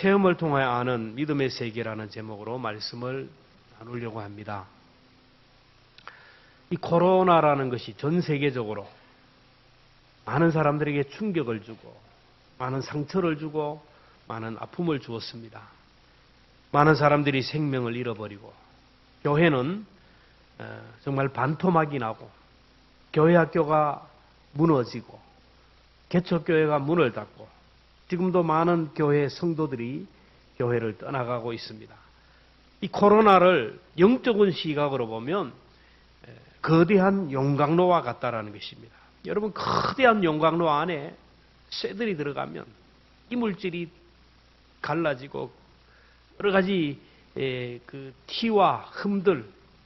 체험을 통하여 아는 믿음의 세계라는 제목으로 말씀을 나누려고 합니다. 이 코로나라는 것이 전 세계적으로 많은 사람들에게 충격을 주고 많은 상처를 주고 많은 아픔을 주었습니다. 많은 사람들이 생명을 잃어버리고 교회는 정말 반토막이 나고 교회 학교가 무너지고 개척교회가 문을 닫고 지금도 많은 교회 성도들이 교회를 떠나가고 있습니다. 이 코로나를 영적인 시각으로 보면 거대한 용광로와 같다라는 것입니다. 여러분, 거대한 용광로 안에 쇠들이 들어가면 이물질이 갈라지고 여러 가지 그 티와 흠들,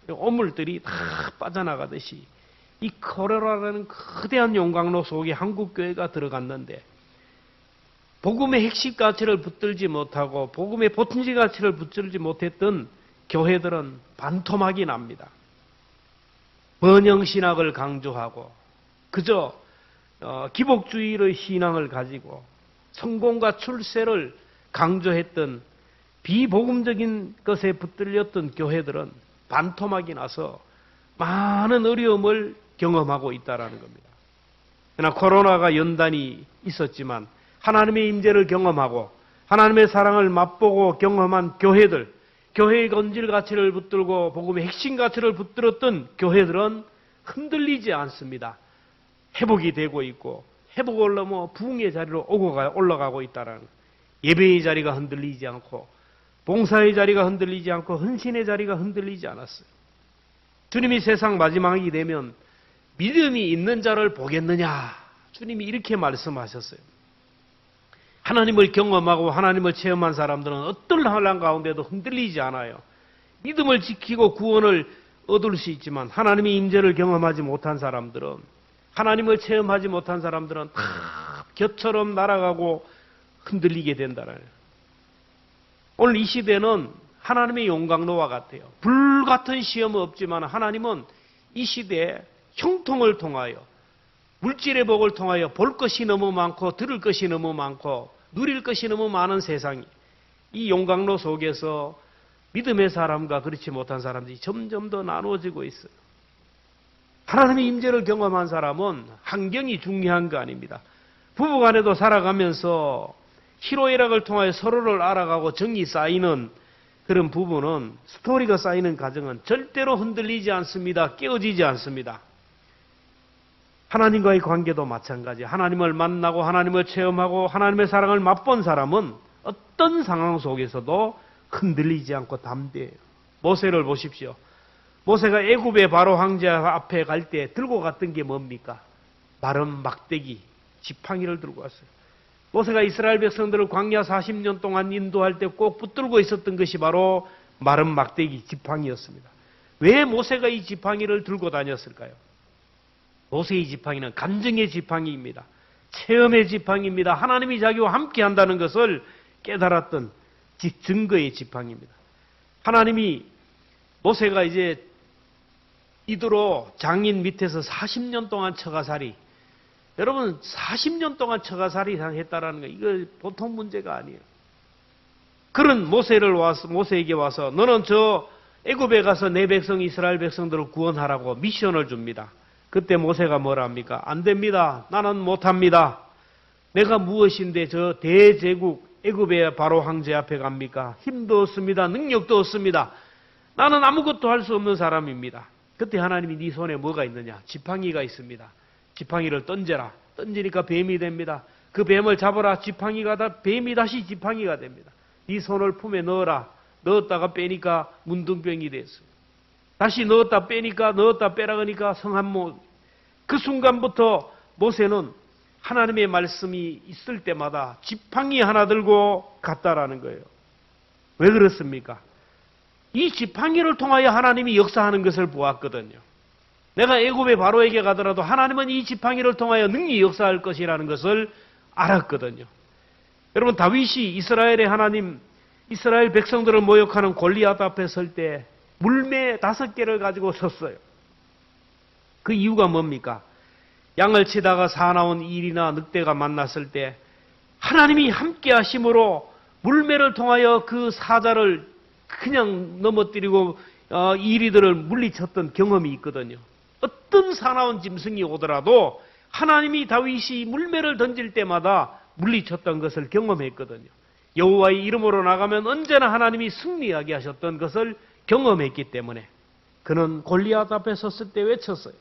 오물들이 다 빠져나가듯이 이 코로나라는 거대한 용광로 속에 한국교회가 들어갔는데 복음의 핵심 가치를 붙들지 못하고 복음의 보튼지 가치를 붙들지 못했던 교회들은 반토막이 납니다. 번영신학을 강조하고 그저 기복주의의 신앙을 가지고 성공과 출세를 강조했던 비복음적인 것에 붙들렸던 교회들은 반토막이 나서 많은 어려움을 경험하고 있다는 겁니다. 그러나 코로나가 연단이 있었지만 하나님의 임재를 경험하고 하나님의 사랑을 맛보고 경험한 교회들, 교회의 건질 가치를 붙들고 복음의 핵심 가치를 붙들었던 교회들은 흔들리지 않습니다. 회복이 되고 있고 회복을 넘어 부흥의 자리로 올라가고 있다는 예배의 자리가 흔들리지 않고 봉사의 자리가 흔들리지 않고 헌신의 자리가 흔들리지 않았어요. 주님이 세상 마지막이 되면 믿음이 있는 자를 보겠느냐? 주님이 이렇게 말씀하셨어요. 하나님을 경험하고 하나님을 체험한 사람들은 어떤 환난 가운데도 흔들리지 않아요. 믿음을 지키고 구원을 얻을 수 있지만 하나님의 임재를 경험하지 못한 사람들은 하나님을 체험하지 못한 사람들은 다 곁처럼 날아가고 흔들리게 된다는 거예요. 오늘 이 시대는 하나님의 용광로와 같아요. 불같은 시험은 없지만 하나님은 이 시대에 형통을 통하여 물질의 복을 통하여 볼 것이 너무 많고 들을 것이 너무 많고 누릴 것이 너무 많은 세상이 이 용광로 속에서 믿음의 사람과 그렇지 못한 사람들이 점점 더 나누어지고 있어요. 하나님의 임재를 경험한 사람은 환경이 중요한 거 아닙니다. 부부간에도 살아가면서 희로애락을 통하여 서로를 알아가고 정이 쌓이는 그런 부부는 스토리가 쌓이는 가정은 절대로 흔들리지 않습니다. 깨어지지 않습니다. 하나님과의 관계도 마찬가지. 하나님을 만나고 하나님을 체험하고 하나님의 사랑을 맛본 사람은 어떤 상황 속에서도 흔들리지 않고 담대해요. 모세를 보십시오. 모세가 애굽의 바로 황제 앞에 갈 때 들고 갔던 게 뭡니까? 마른 막대기, 지팡이를 들고 왔어요. 모세가 이스라엘 백성들을 광야 40년 동안 인도할 때 꼭 붙들고 있었던 것이 바로 마른 막대기, 지팡이였습니다. 왜 모세가 이 지팡이를 들고 다녔을까요? 모세의 지팡이는 감정의 지팡이입니다. 체험의 지팡이입니다. 하나님이 자기와 함께 한다는 것을 깨달았던 증거의 지팡이입니다. 하나님이 모세가 이제 이대로 장인 밑에서 40년 동안 처가살이, 여러분 40년 동안 처가살이 했다라는 거 이거 보통 문제가 아니에요. 그런 모세에게 와서 너는 저 애굽에 가서 내 백성 이스라엘 백성들을 구원하라고 미션을 줍니다. 그때 모세가 뭐라 합니까? 안 됩니다. 나는 못합니다. 내가 무엇인데 저 대제국 애굽의 바로 황제 앞에 갑니까? 힘도 없습니다. 능력도 없습니다. 나는 아무것도 할 수 없는 사람입니다. 그때 하나님이 네 손에 뭐가 있느냐? 지팡이가 있습니다. 지팡이를 던져라. 던지니까 뱀이 됩니다. 그 뱀을 잡아라. 뱀이 다시 지팡이가 됩니다. 네 손을 품에 넣어라. 넣었다가 빼니까 문둥병이 됐어요. 다시 넣었다 빼니까 넣었다 빼라 그러니까 성한모. 그 순간부터 모세는 하나님의 말씀이 있을 때마다 지팡이 하나 들고 갔다라는 거예요. 왜 그렇습니까? 이 지팡이를 통하여 하나님이 역사하는 것을 보았거든요. 내가 애굽의 바로에게 가더라도 하나님은 이 지팡이를 통하여 능히 역사할 것이라는 것을 알았거든요. 여러분, 다윗이 이스라엘의 하나님, 이스라엘 백성들을 모욕하는 골리앗 앞에 설 때 물매 5개를 가지고 섰어요. 그 이유가 뭡니까? 양을 치다가 사나운 일이나 늑대가 만났을 때 하나님이 함께 하심으로 물매를 통하여 그 사자를 그냥 넘어뜨리고 이리들을 물리쳤던 경험이 있거든요. 어떤 사나운 짐승이 오더라도 하나님이 다윗이 물매를 던질 때마다 물리쳤던 것을 경험했거든요. 여호와의 이름으로 나가면 언제나 하나님이 승리하게 하셨던 것을 경험했기 때문에 그는 골리앗 앞에 섰을 때 외쳤어요.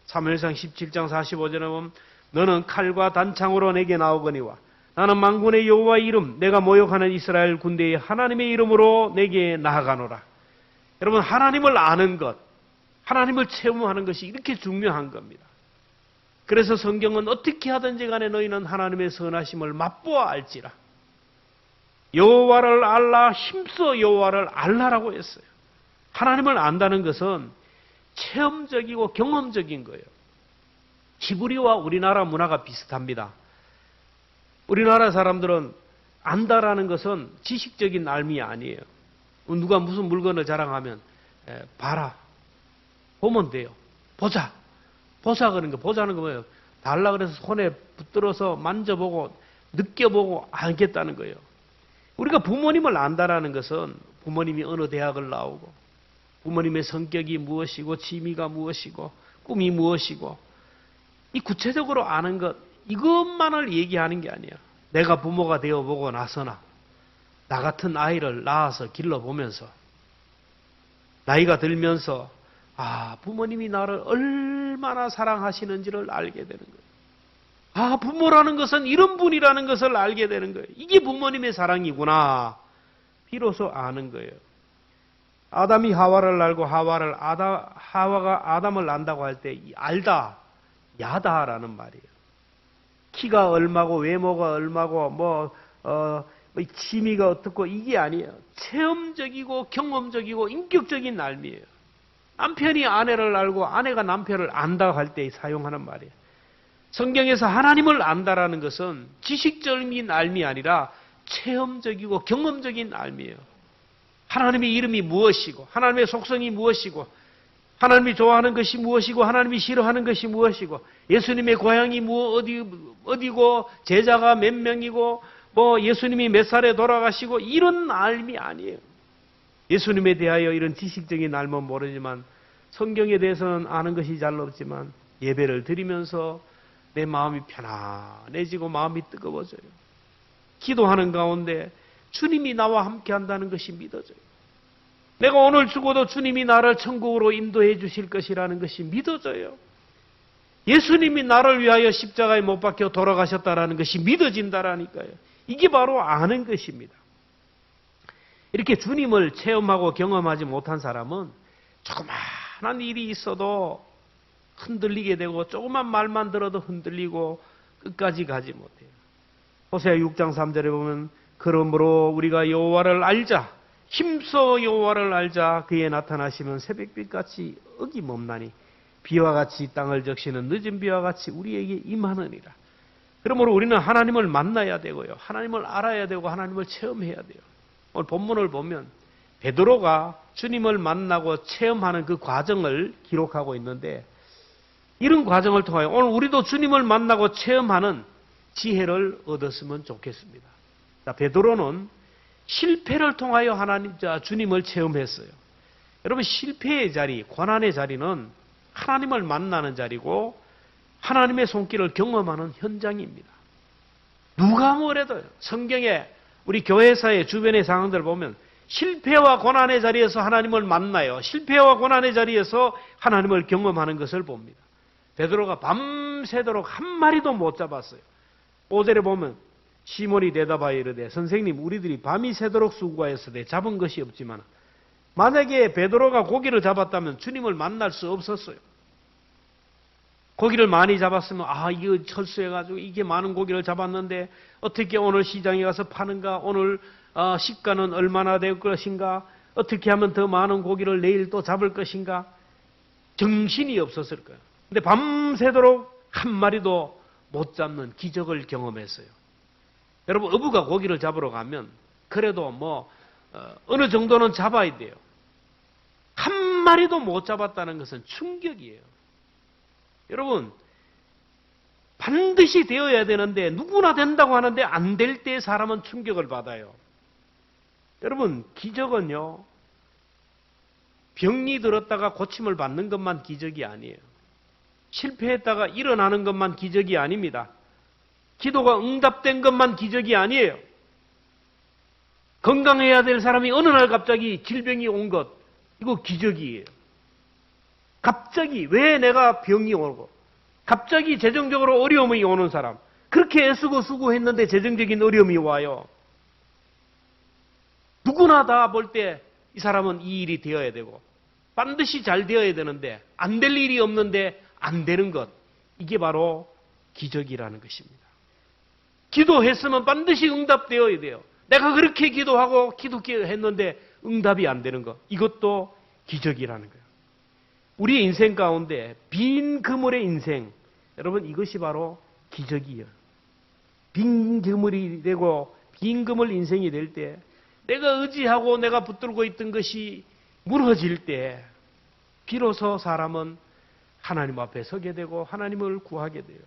사무엘상 17장 45절에 보면 너는 칼과 단창으로 내게 나오거니와 나는 만군의 여호와의 이름 내가 모욕하는 이스라엘 군대의 하나님의 이름으로 내게 나아가노라. 여러분, 하나님을 아는 것, 하나님을 체험하는 것이 이렇게 중요한 겁니다. 그래서 성경은 어떻게 하든지 간에 너희는 하나님의 선하심을 맛보아 알지라. 여호와를 알라, 힘써 여호와를 알라라고 했어요. 하나님을 안다는 것은 체험적이고 경험적인 거예요. 히브리와 우리나라 문화가 비슷합니다. 우리나라 사람들은 안다라는 것은 지식적인 알미 아니에요. 누가 무슨 물건을 자랑하면 봐라, 보면 돼요. 보자 그런 거. 보자는 거 뭐예요? 달라 그래서 손에 붙들어서 만져보고 느껴보고 알겠다는 거예요. 우리가 부모님을 안다라는 것은 부모님이 어느 대학을 나오고 부모님의 성격이 무엇이고 취미가 무엇이고 꿈이 무엇이고 이 구체적으로 아는 것, 이것만을 얘기하는 게 아니야. 내가 부모가 되어보고 나서나 나 같은 아이를 낳아서 길러보면서 나이가 들면서 부모님이 나를 얼마나 사랑하시는지를 알게 되는 거예요. 부모라는 것은 이런 분이라는 것을 알게 되는 거예요. 이게 부모님의 사랑이구나. 비로소 아는 거예요. 아담이 하와를 알고 하와가 아담을 안다고 할 때 알다, 야다라는 말이에요. 키가 얼마고 외모가 얼마고 취미가 어떻고 이게 아니에요. 체험적이고 경험적이고 인격적인 알미예요. 남편이 아내를 알고 아내가 남편을 안다고 할 때 사용하는 말이에요. 성경에서 하나님을 안다라는 것은 지식적인 알미 아니라 체험적이고 경험적인 알미예요. 하나님의 이름이 무엇이고 하나님의 속성이 무엇이고 하나님이 좋아하는 것이 무엇이고 하나님이 싫어하는 것이 무엇이고 예수님의 고향이 어디고 제자가 몇 명이고 예수님이 몇 살에 돌아가시고 이런 알미 아니에요. 예수님에 대하여 이런 지식적인 알면 모르지만 성경에 대해서는 아는 것이 잘 없지만 예배를 드리면서 내 마음이 편안해지고 마음이 뜨거워져요. 기도하는 가운데 주님이 나와 함께 한다는 것이 믿어져요. 내가 오늘 죽어도 주님이 나를 천국으로 인도해 주실 것이라는 것이 믿어져요. 예수님이 나를 위하여 십자가에 못 박혀 돌아가셨다라는 것이 믿어진다라니까요. 이게 바로 아는 것입니다. 이렇게 주님을 체험하고 경험하지 못한 사람은 조그마한 일이 있어도 흔들리게 되고 조그만 말만 들어도 흔들리고 끝까지 가지 못해요. 호세아 6장 3절에 보면 그러므로 우리가 여호와를 알자, 힘써 여호와를 알자. 그의 나타나시면 새벽빛같이 어김없나니 비와 같이 땅을 적시는 늦은 비와 같이 우리에게 임하느니라. 그러므로 우리는 하나님을 만나야 되고요. 하나님을 알아야 되고 하나님을 체험해야 돼요. 오늘 본문을 보면 베드로가 주님을 만나고 체험하는 그 과정을 기록하고 있는데 이런 과정을 통하여 오늘 우리도 주님을 만나고 체험하는 지혜를 얻었으면 좋겠습니다. 자, 베드로는 실패를 통하여 주님을 체험했어요. 여러분, 실패의 자리, 고난의 자리는 하나님을 만나는 자리고 하나님의 손길을 경험하는 현장입니다. 누가 뭐래도 성경에 우리 교회사의 주변의 상황들을 보면 실패와 고난의 자리에서 하나님을 만나요. 실패와 고난의 자리에서 하나님을 경험하는 것을 봅니다. 베드로가 밤새도록 한 마리도 못 잡았어요. 5절에 보면 시몬이 대답하여 이르되 선생님 우리들이 밤이 새도록 수고하였으되 잡은 것이 없지만 만약에 베드로가 고기를 잡았다면 주님을 만날 수 없었어요. 고기를 많이 잡았으면 이거 철수해가지고 이게 많은 고기를 잡았는데 어떻게 오늘 시장에 가서 파는가, 오늘 시가는 얼마나 될 것인가, 어떻게 하면 더 많은 고기를 내일 또 잡을 것인가, 정신이 없었을 거예요. 근데 밤새도록 한 마리도 못 잡는 기적을 경험했어요. 여러분, 어부가 고기를 잡으러 가면 그래도 어느 정도는 잡아야 돼요. 한 마리도 못 잡았다는 것은 충격이에요. 여러분, 반드시 되어야 되는데 누구나 된다고 하는데 안 될 때 사람은 충격을 받아요. 여러분, 기적은요, 병이 들었다가 고침을 받는 것만 기적이 아니에요. 실패했다가 일어나는 것만 기적이 아닙니다. 기도가 응답된 것만 기적이 아니에요. 건강해야 될 사람이 어느 날 갑자기 질병이 온 것, 이거 기적이에요. 갑자기 왜 내가 병이 오고, 갑자기 재정적으로 어려움이 오는 사람, 그렇게 애쓰고 수고했는데 재정적인 어려움이 와요. 누구나 다 볼 때 이 사람은 이 일이 되어야 되고 반드시 잘 되어야 되는데 안 될 일이 없는데 안 되는 것, 이게 바로 기적이라는 것입니다. 기도했으면 반드시 응답되어야 돼요. 내가 그렇게 기도하고 기도했는데 응답이 안 되는 것, 이것도 기적이라는 거예요. 우리의 인생 가운데 빈 그물의 인생, 여러분 이것이 바로 기적이에요. 빈 그물이 되고 빈 그물 인생이 될 때, 내가 의지하고 내가 붙들고 있던 것이 무너질 때 비로소 사람은 하나님 앞에 서게 되고 하나님을 구하게 돼요.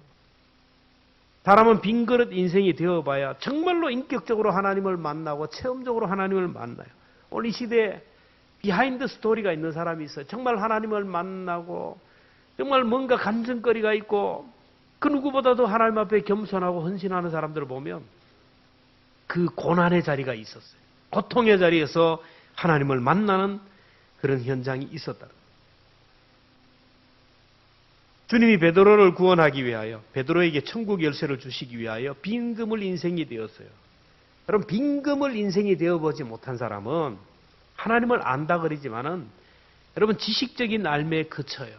사람은 빈 그릇 인생이 되어봐야 정말로 인격적으로 하나님을 만나고 체험적으로 하나님을 만나요. 오늘 이 시대에 비하인드 스토리가 있는 사람이 있어요. 정말 하나님을 만나고 정말 뭔가 간증거리가 있고 그 누구보다도 하나님 앞에 겸손하고 헌신하는 사람들을 보면 그 고난의 자리가 있었어요. 고통의 자리에서 하나님을 만나는 그런 현장이 있었다. 주님이 베드로를 구원하기 위하여, 베드로에게 천국 열쇠를 주시기 위하여 빈 그물 인생이 되었어요. 여러분, 빈 그물 인생이 되어보지 못한 사람은 하나님을 안다 그러지만은 여러분 지식적인 알매에 그쳐요.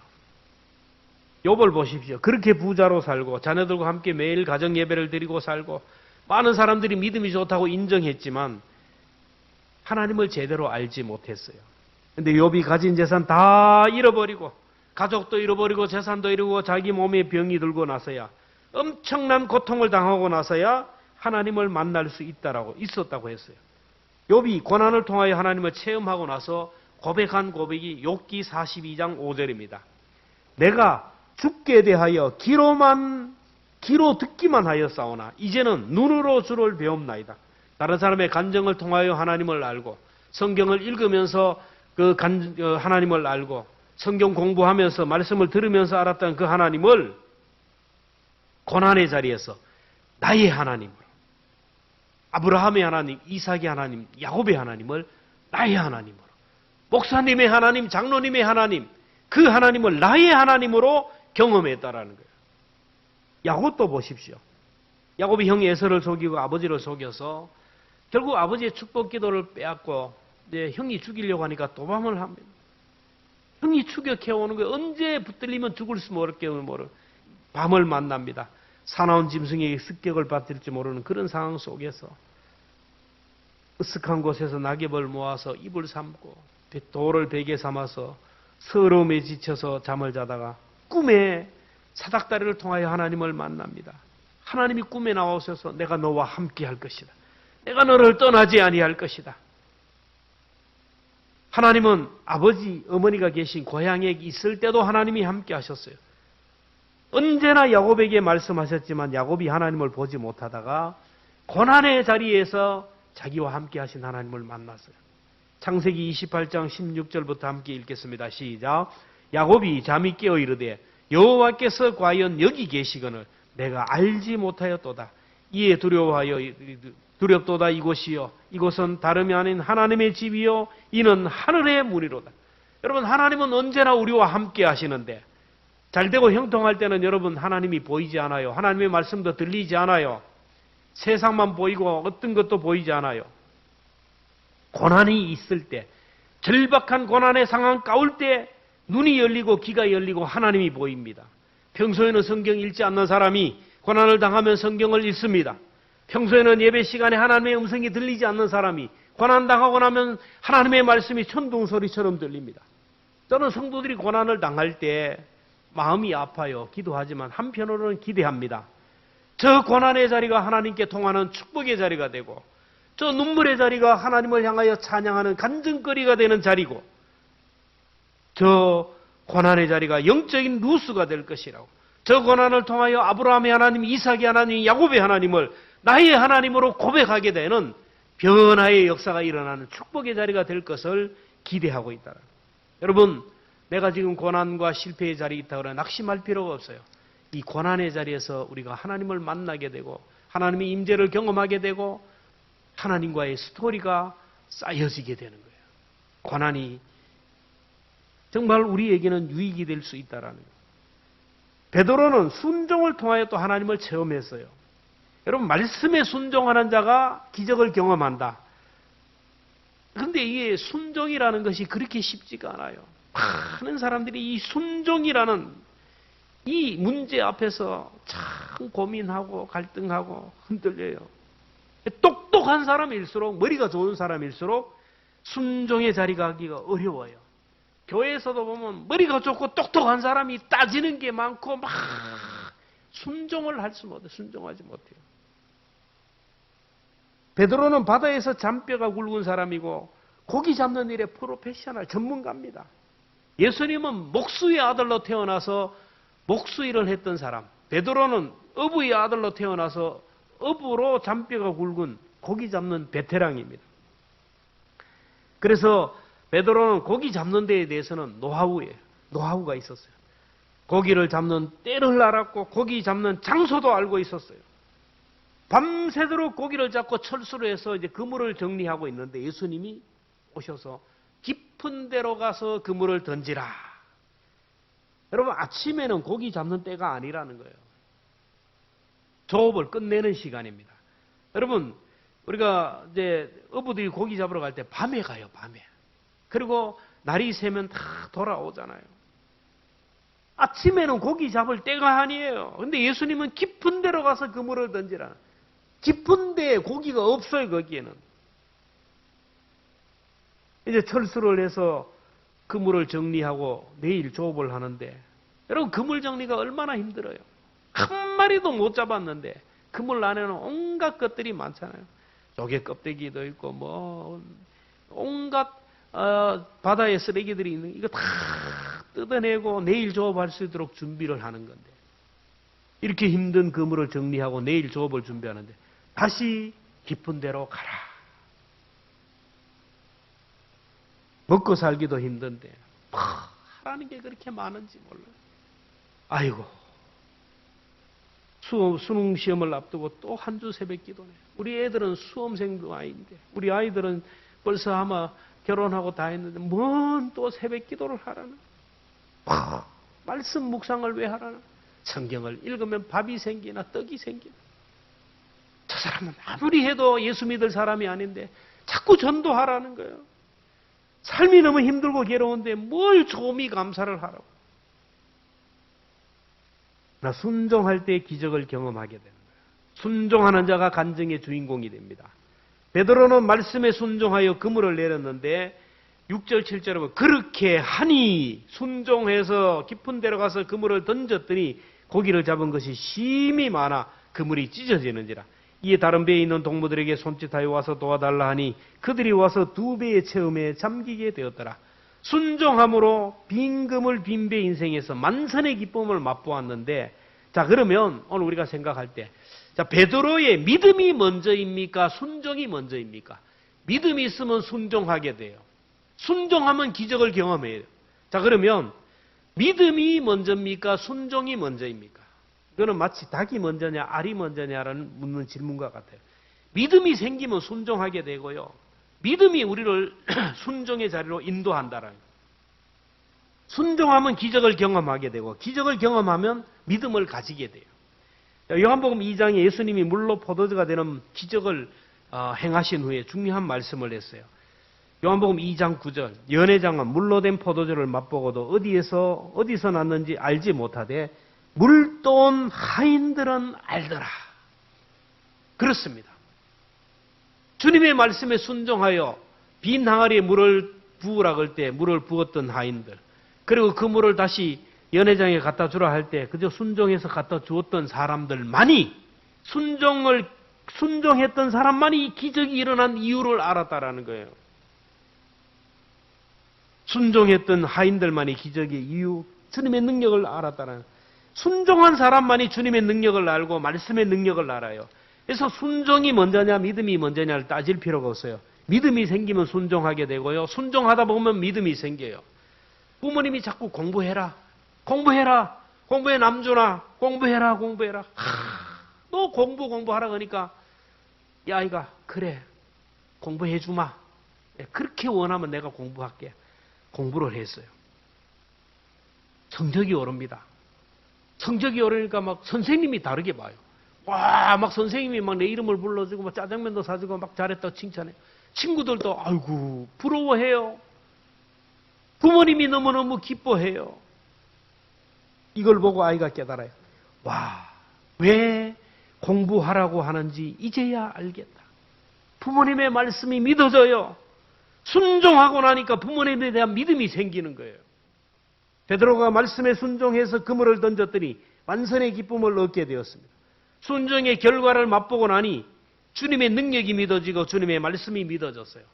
욥을 보십시오. 그렇게 부자로 살고 자녀들과 함께 매일 가정 예배를 드리고 살고 많은 사람들이 믿음이 좋다고 인정했지만 하나님을 제대로 알지 못했어요. 근데 욥이 가진 재산 다 잃어버리고 가족도 잃어버리고 재산도 잃고 자기 몸에 병이 들고 나서야, 엄청난 고통을 당하고 나서야 하나님을 만날 수 있었다고 했어요. 욥이 고난을 통하여 하나님을 체험하고 나서 고백한 고백이 욥기 42장 5절입니다. 내가 죽게 대하여 귀로 듣기만 하였사오나 이제는 눈으로 주를 배움나이다. 다른 사람의 간증을 통하여 하나님을 알고 성경을 읽으면서 하나님을 알고 성경 공부하면서 말씀을 들으면서 알았던 그 하나님을 고난의 자리에서 나의 하나님으로, 아브라함의 하나님, 이삭의 하나님, 야곱의 하나님을 나의 하나님으로, 목사님의 하나님, 장로님의 하나님, 그 하나님을 나의 하나님으로 경험했다라는 거예요. 야곱도 보십시오. 야곱이 형 에서를 속이고 아버지를 속여서 결국 아버지의 축복 기도를 빼앗고 이제 형이 죽이려고 하니까 도망을 합니다. 형이 추격해오는 거예요. 언제 붙들리면 죽을 수 모르게 밤을 만납니다. 사나운 짐승에게 습격을 받을지 모르는 그런 상황 속에서 으슥한 곳에서 낙엽을 모아서 입을 삼고 돌을 베개 삼아서 서러움에 지쳐서 잠을 자다가 꿈에 사닥다리를 통하여 하나님을 만납니다. 하나님이 꿈에 나오셔서 내가 너와 함께 할 것이다. 내가 너를 떠나지 아니할 것이다. 하나님은 아버지, 어머니가 계신 고향에 있을 때도 하나님이 함께 하셨어요. 언제나 야곱에게 말씀하셨지만 야곱이 하나님을 보지 못하다가 고난의 자리에서 자기와 함께 하신 하나님을 만났어요. 창세기 28장 16절부터 함께 읽겠습니다. 시작. 야곱이 잠이 깨어 이르되 여호와께서 과연 여기 계시거늘 내가 알지 못하였도다. 이에 두렵도다. 이곳이요 이곳은 다름이 아닌 하나님의 집이요 이는 하늘의 문이로다. 여러분, 하나님은 언제나 우리와 함께 하시는데 잘되고 형통할 때는 여러분 하나님이 보이지 않아요. 하나님의 말씀도 들리지 않아요. 세상만 보이고 어떤 것도 보이지 않아요. 고난이 있을 때, 절박한 고난의 상황 가울 때 눈이 열리고 귀가 열리고 하나님이 보입니다. 평소에는 성경 읽지 않는 사람이 고난을 당하면 성경을 읽습니다. 평소에는 예배 시간에 하나님의 음성이 들리지 않는 사람이 고난당하고 나면 하나님의 말씀이 천둥소리처럼 들립니다. 저는 성도들이 고난을 당할 때 마음이 아파요. 기도하지만 한편으로는 기대합니다. 저 고난의 자리가 하나님께 통하는 축복의 자리가 되고 저 눈물의 자리가 하나님을 향하여 찬양하는 간증거리가 되는 자리고 저 고난의 자리가 영적인 누수가 될 것이라고, 저 고난을 통하여 아브라함의 하나님, 이삭의 하나님, 야곱의 하나님을 나의 하나님으로 고백하게 되는 변화의 역사가 일어나는 축복의 자리가 될 것을 기대하고 있다. 여러분, 내가 지금 고난과 실패의 자리에 있다고 그러나 낙심할 필요가 없어요. 이 고난의 자리에서 우리가 하나님을 만나게 되고 하나님의 임재를 경험하게 되고 하나님과의 스토리가 쌓여지게 되는 거예요. 고난이 정말 우리에게는 유익이 될 수 있다라는 거예요. 베드로는 순종을 통하여 또 하나님을 체험했어요. 여러분, 말씀에 순종하는 자가 기적을 경험한다. 그런데 이게 순종이라는 것이 그렇게 쉽지가 않아요. 많은 사람들이 이 순종이라는 이 문제 앞에서 참 고민하고 갈등하고 흔들려요. 똑똑한 사람일수록, 머리가 좋은 사람일수록 순종의 자리가 하기가 어려워요. 교회에서도 보면 머리가 좋고 똑똑한 사람이 따지는 게 많고 막 순종을 할 수 못해요. 순종하지 못해요. 베드로는 바다에서 잔뼈가 굵은 사람이고 고기 잡는 일에 프로페셔널 전문가입니다. 예수님은 목수의 아들로 태어나서 목수일을 했던 사람, 베드로는 어부의 아들로 태어나서 어부로 잔뼈가 굵은 고기 잡는 베테랑입니다. 그래서 베드로는 고기 잡는 데에 대해서는 노하우가 있었어요. 고기를 잡는 때를 알았고 고기 잡는 장소도 알고 있었어요. 밤새도록 고기를 잡고 철수로 해서 이제 그물을 정리하고 있는데 예수님이 오셔서 깊은 데로 가서 그물을 던지라. 여러분, 아침에는 고기 잡는 때가 아니라는 거예요. 조업을 끝내는 시간입니다. 여러분, 우리가 이제 어부들이 고기 잡으러 갈 때 밤에 가요, 밤에. 그리고 날이 새면 다 돌아오잖아요. 아침에는 고기 잡을 때가 아니에요. 근데 예수님은 깊은 데로 가서 그물을 던지라. 깊은 데에 고기가 없어요, 거기에는. 이제 철수를 해서 그물을 정리하고 내일 조업을 하는데, 여러분, 그물 정리가 얼마나 힘들어요. 한 마리도 못 잡았는데 그물 안에는 온갖 것들이 많잖아요. 조개 껍데기도 있고 뭐 온갖 바다의 쓰레기들이 있는, 이거 다 뜯어내고 내일 조업할 수 있도록 준비를 하는 건데, 이렇게 힘든 그물을 정리하고 내일 조업을 준비하는데 다시 깊은 데로 가라. 먹고 살기도 힘든데 하라는 게 그렇게 많은지 몰라요. 아이고, 수능 시험을 앞두고 또 한 주 새벽 기도네. 우리 애들은 수험생도 아닌데, 우리 아이들은 벌써 아마 결혼하고 다 했는데 뭔 또 새벽 기도를 하라는. 말씀 묵상을 왜 하라는. 성경을 읽으면 밥이 생기나 떡이 생기나. 저 사람은 아무리 해도 예수 믿을 사람이 아닌데 자꾸 전도하라는 거예요. 삶이 너무 힘들고 괴로운데 뭘 조미 감사를 하라고. 나 순종할 때 기적을 경험하게 되는 거예요. 순종하는 자가 간증의 주인공이 됩니다. 베드로는 말씀에 순종하여 그물을 내렸는데 6절 7절에 보면 그렇게 하니, 순종해서 깊은 데로 가서 그물을 던졌더니 고기를 잡은 것이 심히 많아 그물이 찢어지는지라. 이에 다른 배에 있는 동무들에게 손짓하여 와서 도와달라 하니 그들이 와서 두 배의 체험에 잠기게 되었더라. 순종함으로 빈 그물 빈 배 인생에서 만선의 기쁨을 맛보았는데, 자, 그러면 오늘 우리가 생각할 때, 자, 베드로의 믿음이 먼저입니까? 순종이 먼저입니까? 믿음이 있으면 순종하게 돼요. 순종하면 기적을 경험해요. 자, 그러면 믿음이 먼저입니까? 순종이 먼저입니까? 이거는 마치 닭이 먼저냐 알이 먼저냐라는 묻는 질문과 같아요. 믿음이 생기면 순종하게 되고요. 믿음이 우리를 순종의 자리로 인도한다라는 거예요. 순종하면 기적을 경험하게 되고, 기적을 경험하면 믿음을 가지게 돼요. 요한복음 2장에 예수님이 물로 포도주가 되는 기적을 행하신 후에 중요한 말씀을 했어요. 요한복음 2장 9절, 연회장은 물로 된 포도주를 맛보고도 어디서 났는지 알지 못하되 물돈 하인들은 알더라. 그렇습니다. 주님의 말씀에 순종하여 빈 항아리에 물을 부으라 그럴 때 물을 부었던 하인들, 그리고 그 물을 다시 연회장에 갖다 주라 할 때 그저 순종해서 갖다 주었던 사람들만이, 순종했던 사람만이 기적이 일어난 이유를 알았다라는 거예요. 순종했던 하인들만이 기적의 이유, 주님의 능력을 알았다는 거예요. 순종한 사람만이 주님의 능력을 알고 말씀의 능력을 알아요. 그래서 순종이 먼저냐 믿음이 먼저냐를 따질 필요가 없어요. 믿음이 생기면 순종하게 되고요. 순종하다 보면 믿음이 생겨요. 부모님이 자꾸 공부해라. 공부해라. 공부해 남준아. 공부해라. 공부해라. 너 공부하라 그러니까 이 아이가 그래. 공부해 주마. 그렇게 원하면 내가 공부할게. 공부를 했어요. 성적이 오릅니다. 성적이 오르니까 막 선생님이 다르게 봐요. 와, 막 선생님이 막 내 이름을 불러주고 막 짜장면도 사주고 막 잘했다 칭찬해. 친구들도 아이고 부러워해요. 부모님이 너무너무 기뻐해요. 이걸 보고 아이가 깨달아요. 와, 왜 공부하라고 하는지 이제야 알겠다. 부모님의 말씀이 믿어져요. 순종하고 나니까 부모님에 대한 믿음이 생기는 거예요. 베드로가 말씀에 순종해서 그물을 던졌더니 완선의 기쁨을 얻게 되었습니다. 순종의 결과를 맛보고 나니 주님의 능력이 믿어지고 주님의 말씀이 믿어졌어요.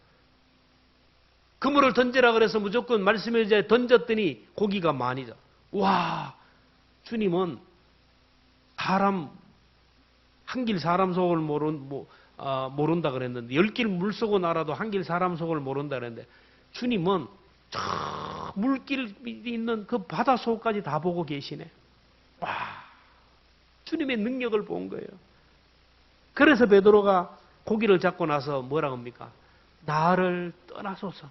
그물을 던지라 그래서 무조건 말씀에 이제 던졌더니 고기가 많이 잡. 와, 주님은 한 길 사람 속을 모른다 그랬는데 10길 물속을 알아도 한 길 사람 속을 모른다 그랬는데 주님은 저 물길 있는 그 바다 속까지 다 보고 계시네. 와, 주님의 능력을 본 거예요. 그래서 베드로가 고기를 잡고 나서 뭐라고 합니까? 나를 떠나소서.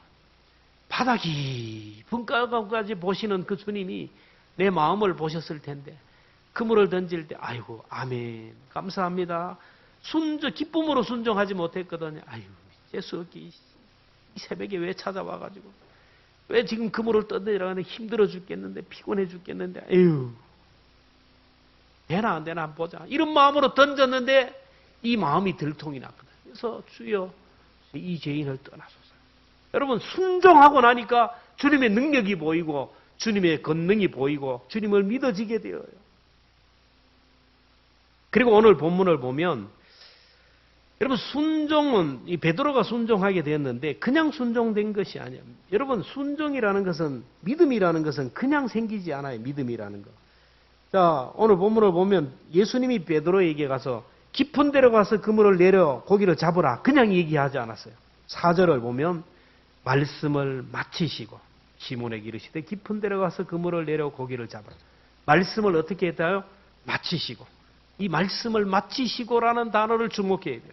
바다 깊은 가까까지 보시는 그 주님이 내 마음을 보셨을 텐데 그물을 던질 때 아이고 아멘 감사합니다. 기쁨으로 순종하지 못했거든요. 아유 예수 이 새벽에 왜 찾아와가지고 왜 지금 그물을 던지라고 힘들어 죽겠는데 피곤해 죽겠는데 에휴 되나 안 되나 한번 보자. 이런 마음으로 던졌는데 이 마음이 들통이 났거든. 그래서 주여 이 죄인을 떠나소서. 여러분 순종하고 나니까 주님의 능력이 보이고 주님의 권능이 보이고 주님을 믿어지게 되어요. 그리고 오늘 본문을 보면 여러분 순종은 이 베드로가 순종하게 되었는데 그냥 순종된 것이 아니에요. 여러분 순종이라는 것은 믿음이라는 것은 그냥 생기지 않아요. 믿음이라는 거. 자 오늘 본문을 보면 예수님이 베드로에게 가서 깊은 데로 가서 그물을 내려 고기를 잡으라 그냥 얘기하지 않았어요. 4절을 보면 말씀을 마치시고 시몬에게 이르시되 깊은 데로 가서 그물을 내려 고기를 잡으라. 말씀을 어떻게 했다요? 마치시고. 이 말씀을 마치시고라는 단어를 주목해야 돼요.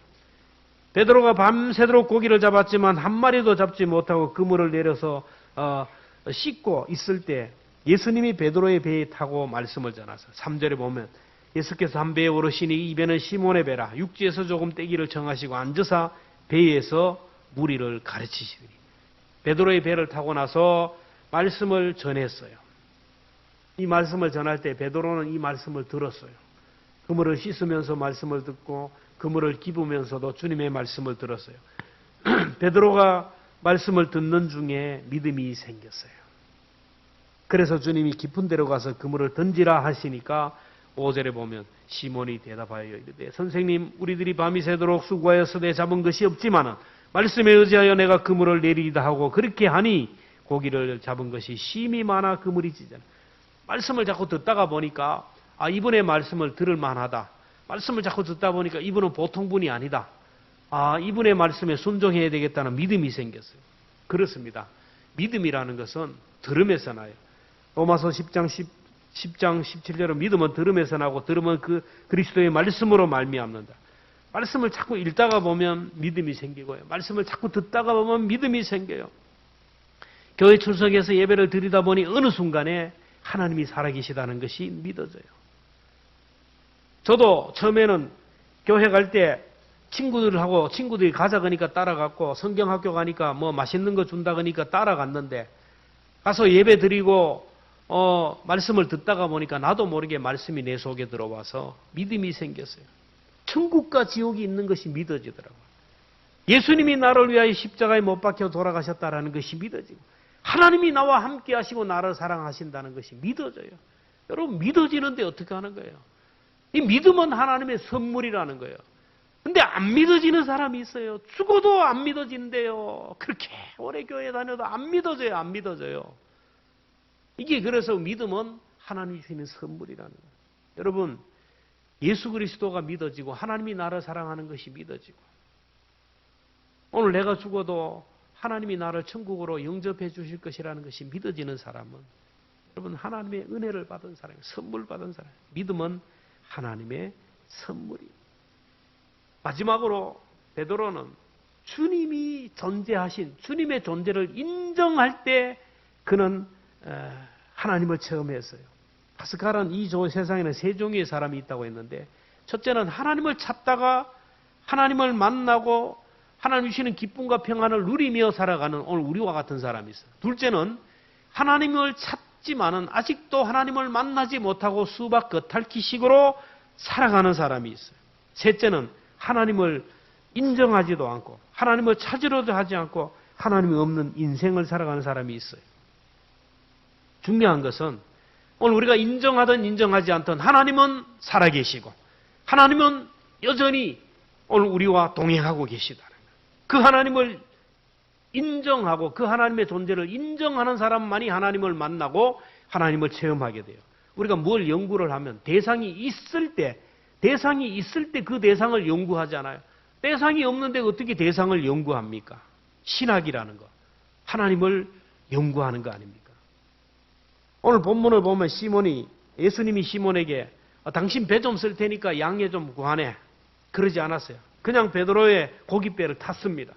베드로가 밤새도록 고기를 잡았지만 한 마리도 잡지 못하고 그물을 내려서 씻고 있을 때 예수님이 베드로의 배에 타고 말씀을 전하서 3절에 보면 예수께서 한 배에 오르시니 이 배는 시몬의 배라 육지에서 조금 떼기를 정하시고 앉으사 배에서 무리를 가르치시더니 베드로의 배를 타고 나서 말씀을 전했어요. 이 말씀을 전할 때 베드로는 이 말씀을 들었어요. 그물을 씻으면서 말씀을 듣고 그물을 기부면서도 주님의 말씀을 들었어요. 베드로가 말씀을 듣는 중에 믿음이 생겼어요. 그래서 주님이 깊은 데로 가서 그물을 던지라 하시니까 5절에 보면 시몬이 대답하여 이르되 선생님 우리들이 밤이 새도록 수고하여서내 잡은 것이 없지만은 말씀에 의지하여 내가 그물을 내리기도 하고 그렇게 하니 고기를 잡은 것이 심히 많아 그물이 찢어져. 말씀을 자꾸 듣다가 보니까 이분의 말씀을 들을 만하다. 말씀을 자꾸 듣다 보니까 이분은 보통 분이 아니다. 이분의 말씀에 순종해야 되겠다는 믿음이 생겼어요. 그렇습니다. 믿음이라는 것은 들음에서 나요. 로마서 10장 17절은 믿음은 들음에서 나고 들음은 그 그리스도의 말씀으로 말미암는다. 말씀을 자꾸 읽다가 보면 믿음이 생기고요. 말씀을 자꾸 듣다가 보면 믿음이 생겨요. 교회 출석해서 예배를 드리다 보니 어느 순간에 하나님이 살아계시다는 것이 믿어져요. 저도 처음에는 교회 갈 때 친구들이 가자 그러니까 따라갔고 성경학교 가니까 뭐 맛있는 거 준다 그러니까 따라갔는데 가서 예배 드리고 말씀을 듣다가 보니까 나도 모르게 말씀이 내 속에 들어와서 믿음이 생겼어요. 천국과 지옥이 있는 것이 믿어지더라고요. 예수님이 나를 위하여 십자가에 못 박혀 돌아가셨다라는 것이 믿어지고 하나님이 나와 함께 하시고 나를 사랑하신다는 것이 믿어져요. 여러분 믿어지는데 어떻게 하는 거예요? 이 믿음은 하나님의 선물이라는 거예요. 근데 안 믿어지는 사람이 있어요. 죽어도 안 믿어진대요. 그렇게 오래 교회 다녀도 안 믿어져요. 안 믿어져요. 이게 그래서 믿음은 하나님이 주시는 선물이라는 거예요. 여러분 예수 그리스도가 믿어지고 하나님이 나를 사랑하는 것이 믿어지고 오늘 내가 죽어도 하나님이 나를 천국으로 영접해 주실 것이라는 것이 믿어지는 사람은 여러분 하나님의 은혜를 받은 사람이에요. 선물 받은 사람이에요. 믿음은 하나님의 선물이에요. 마지막으로 베드로는 주님이 존재하신 주님의 존재를 인정할 때 그는 하나님을 체험했어요. 파스칼은 이 세상에는 세 종류의 사람이 있다고 했는데 첫째는 하나님을 찾다가 하나님을 만나고 하나님 주시는 기쁨과 평안을 누리며 살아가는 오늘 우리와 같은 사람이 있어요. 둘째는 하나님을 찾지만은 아직도 하나님을 만나지 못하고 수박 겉핥기식으로 살아가는 사람이 있어요. 셋째는 하나님을 인정하지도 않고 하나님을 찾으려도 하지 않고 하나님이 없는 인생을 살아가는 사람이 있어요. 중요한 것은 오늘 우리가 인정하든 인정하지 않든 하나님은 살아계시고 하나님은 여전히 오늘 우리와 동행하고 계시다는 거예요. 그 하나님을 인정하고 그 하나님의 존재를 인정하는 사람만이 하나님을 만나고 하나님을 체험하게 돼요. 우리가 뭘 연구를 하면 대상이 있을 때 그 대상을 연구하잖아요. 대상이 없는데 어떻게 대상을 연구합니까? 신학이라는 거. 하나님을 연구하는 거 아닙니까? 오늘 본문을 보면 예수님이 시몬에게 당신 배 좀 쓸 테니까 양에 좀 구하네. 그러지 않았어요. 그냥 베드로의 고깃배를 탔습니다.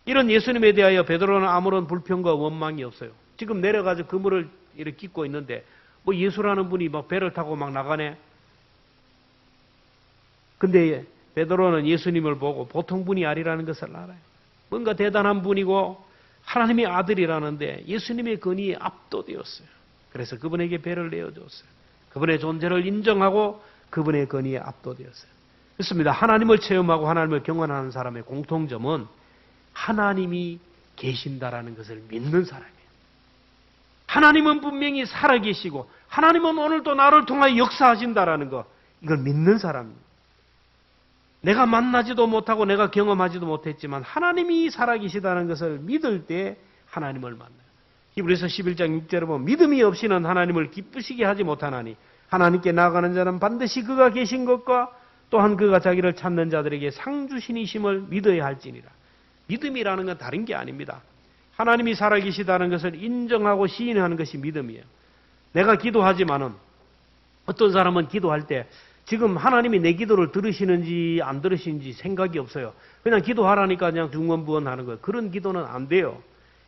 이런 예수님에 대하여 베드로는 아무런 불평과 원망이 없어요. 지금 내려가서 그물을 이렇게 깃고 있는데 뭐 예수라는 분이 막 배를 타고 막 나가네. 근데 베드로는 예수님을 보고 보통 분이 아니라는 것을 알아요. 뭔가 대단한 분이고 하나님의 아들이라는데 예수님의 권위에 압도되었어요. 그래서 그분에게 배를 내어줬어요. 그분의 존재를 인정하고 그분의 권위에 압도되었어요. 그렇습니다. 하나님을 체험하고 하나님을 경험하는 사람의 공통점은 하나님이 계신다라는 것을 믿는 사람이에요. 하나님은 분명히 살아계시고 하나님은 오늘도 나를 통하여 역사하신다라는 거, 이걸 믿는 사람입니다. 내가 만나지도 못하고 내가 경험하지도 못했지만 하나님이 살아계시다는 것을 믿을 때 하나님을 만나요. 히브리서 11장 6절에 보면 믿음이 없이는 하나님을 기쁘시게 하지 못하나니 하나님께 나아가는 자는 반드시 그가 계신 것과 또한 그가 자기를 찾는 자들에게 상 주신이심을 믿어야 할지니라. 믿음이라는 건 다른 게 아닙니다. 하나님이 살아계시다는 것을 인정하고 시인하는 것이 믿음이에요. 내가 기도하지만은 어떤 사람은 기도할 때 지금 하나님이 내 기도를 들으시는지 안 들으시는지 생각이 없어요. 그냥 기도하라니까 그냥 중언부언하는 거예요. 그런 기도는 안 돼요.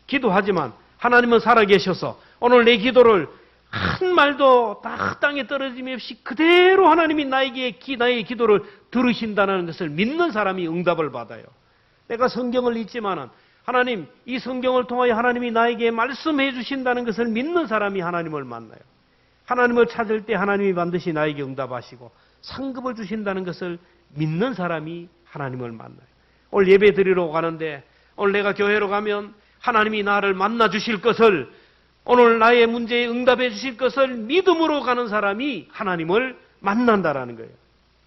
기도하지만 하나님은 살아계셔서 오늘 내 기도를 한 말도 땅에 떨어짐이 없이 그대로 하나님이 나의 기도를 들으신다는 것을 믿는 사람이 응답을 받아요. 내가 성경을 읽지만은 하나님, 이 성경을 통하여 하나님이 나에게 말씀해 주신다는 것을 믿는 사람이 하나님을 만나요. 하나님을 찾을 때 하나님이 반드시 나에게 응답하시고 상급을 주신다는 것을 믿는 사람이 하나님을 만나요. 오늘 예배 드리러 가는데 오늘 내가 교회로 가면 하나님이 나를 만나 주실 것을, 오늘 나의 문제에 응답해 주실 것을 믿음으로 가는 사람이 하나님을 만난다라는 거예요.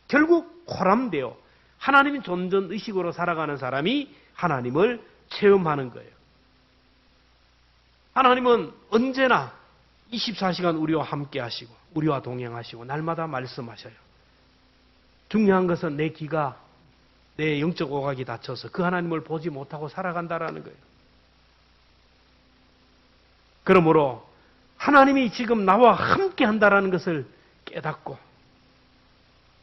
결국 코람되어 하나님이 존전의식으로 살아가는 사람이 하나님을 체험하는 거예요. 하나님은 언제나 24시간 우리와 함께 하시고 우리와 동행하시고 날마다 말씀하셔요. 중요한 것은 내 귀가, 내 영적 오각이 닫혀서 그 하나님을 보지 못하고 살아간다라는 거예요. 그러므로 하나님이 지금 나와 함께 한다라는 것을 깨닫고,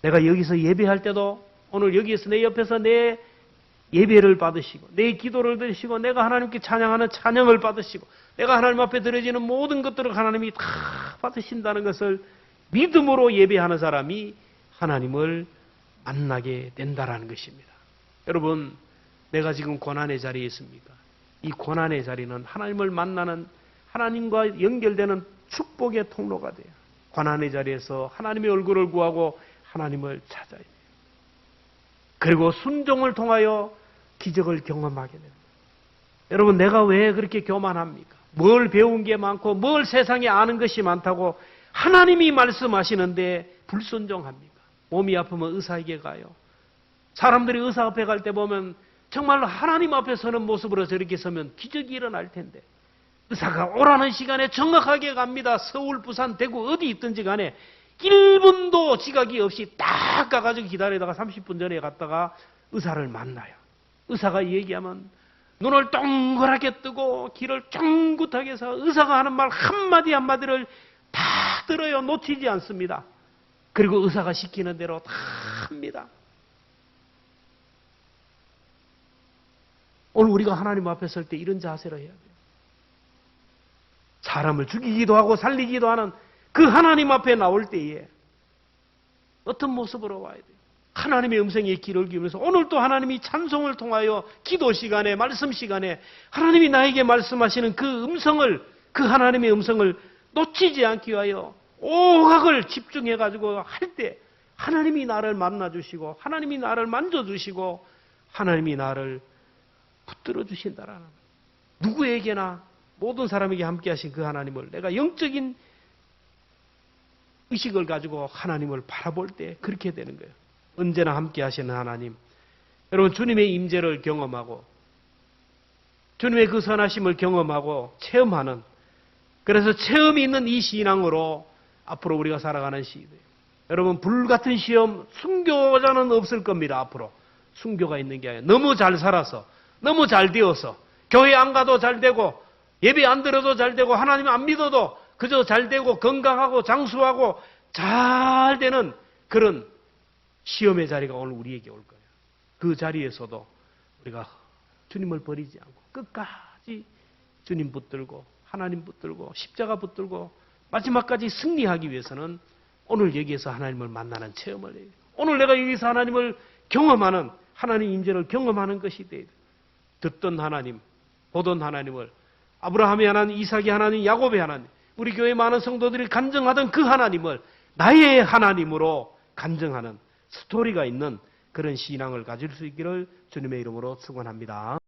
내가 여기서 예배할 때도 오늘 여기에서 내 옆에서 내 예배를 받으시고 내 기도를 들으시고 내가 하나님께 찬양하는 찬양을 받으시고 내가 하나님 앞에 드려지는 모든 것들을 하나님이 다 받으신다는 것을 믿음으로 예배하는 사람이 하나님을 만나게 된다라는 것입니다. 여러분, 내가 지금 고난의 자리에 있습니까? 이 고난의 자리는 하나님을 만나는, 하나님과 연결되는 축복의 통로가 돼요. 고난의 자리에서 하나님의 얼굴을 구하고 하나님을 찾아야 돼요. 그리고 순종을 통하여 기적을 경험하게 됩니다. 여러분, 내가 왜 그렇게 교만합니까? 뭘 배운 게 많고 뭘 세상에 아는 것이 많다고 하나님이 말씀하시는데 불순종합니까? 몸이 아프면 의사에게 가요. 사람들이 의사 앞에 갈 때 보면 정말로 하나님 앞에 서는 모습으로 저렇게 서면 기적이 일어날 텐데 의사가 오라는 시간에 정확하게 갑니다. 서울, 부산, 대구 어디 있든지 간에 1분도 지각이 없이 딱 가가지고 기다리다가 30분 전에 갔다가 의사를 만나요. 의사가 얘기하면 눈을 동그랗게 뜨고 귀를 쫑긋하게 해서 의사가 하는 말 한마디 한마디를 다 들어요. 놓치지 않습니다. 그리고 의사가 시키는 대로 다 합니다. 오늘 우리가 하나님 앞에 설 때 이런 자세로 해야 돼요. 사람을 죽이기도 하고 살리기도 하는 그 하나님 앞에 나올 때에 어떤 모습으로 와야 돼요? 하나님의 음성에 귀를 기울여서 오늘도 하나님이 찬송을 통하여 기도 시간에 말씀 시간에 하나님이 나에게 말씀하시는 그 음성을 그 하나님의 음성을 놓치지 않기 위하여 오각을 집중해가지고 할 때 하나님이 나를 만나주시고 하나님이 나를 만져주시고 하나님이 나를 붙들어 주신다라는 누구에게나 모든 사람에게 함께 하신 그 하나님을 내가 영적인 의식을 가지고 하나님을 바라볼 때 그렇게 되는 거예요. 언제나 함께 하시는 하나님. 여러분 주님의 임재를 경험하고 주님의 그 선하심을 경험하고 체험하는 그래서 체험이 있는 이 신앙으로 앞으로 우리가 살아가는 시대예요. 여러분 불같은 시험 순교자는 없을 겁니다. 앞으로 순교가 있는 게 아니라 너무 잘 살아서 너무 잘 되어서 교회 안 가도 잘 되고 예배 안 들어도 잘 되고 하나님 안 믿어도 그저 잘 되고 건강하고 장수하고 잘 되는 그런 시험의 자리가 오늘 우리에게 올 거예요. 그 자리에서도 우리가 주님을 버리지 않고 끝까지 주님 붙들고 하나님 붙들고 십자가 붙들고 마지막까지 승리하기 위해서는 오늘 여기에서 하나님을 만나는 체험을 해야 돼요. 오늘 내가 여기서 하나님을 경험하는 하나님 임재를 경험하는 것이 돼야 돼요. 듣던 하나님, 보던 하나님을 아브라함의 하나님, 이삭의 하나님, 야곱의 하나님 우리 교회 많은 성도들이 간증하던 그 하나님을 나의 하나님으로 간증하는 스토리가 있는 그런 신앙을 가질 수 있기를 주님의 이름으로 축원합니다.